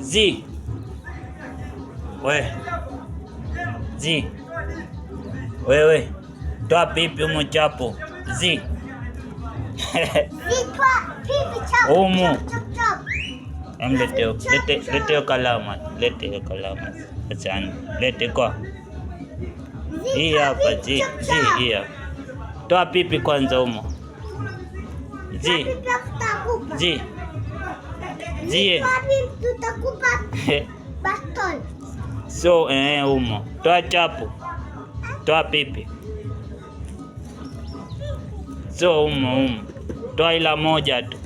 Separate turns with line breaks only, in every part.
Zi. Zi. Wewe. Toa pipi humu chapo. Zi. Humu. Lete kalamu. Lete kalamu. Asante. Lete kwa. Hii hapa zi. Hii hapa. Toa pipi kwanza humu. Zi. Zi. Zi. So, humo. Toa chapo. Toa pipi. So, humo. Toa ila moja tu.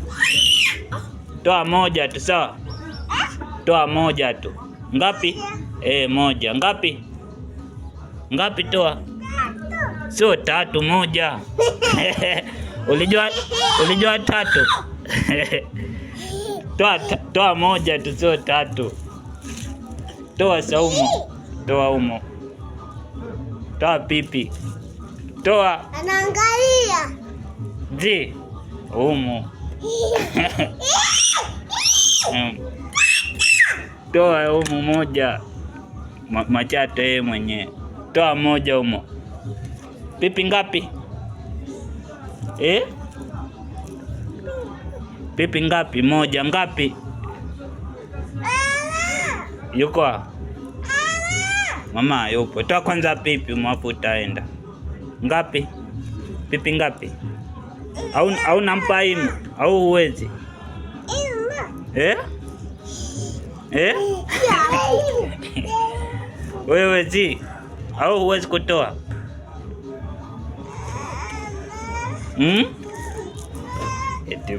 Toa moja tu, sawa? Toa moja tu. Ngapi? Moja. Ngapi? Ngapi toa? So, 3 moja. Ulijua 3? Toa moja tu, so 3. Toa saumu. Toa humo. Toa pipi. Toa.
Anaangalia.
Zi. Humo. Toa humo moja. Machato yeye mwenyewe. Toa moja humo. Pipi ngapi? Pipi ngapi? Moja. Ngapi? Yuko? Mama yupo. Toa kwanza pipi mwafu utaenda. Ngapi? Pipi ngapi? Au nampa imu? Au huwezi? Wewe zi? Au huwezi kutoa? Eti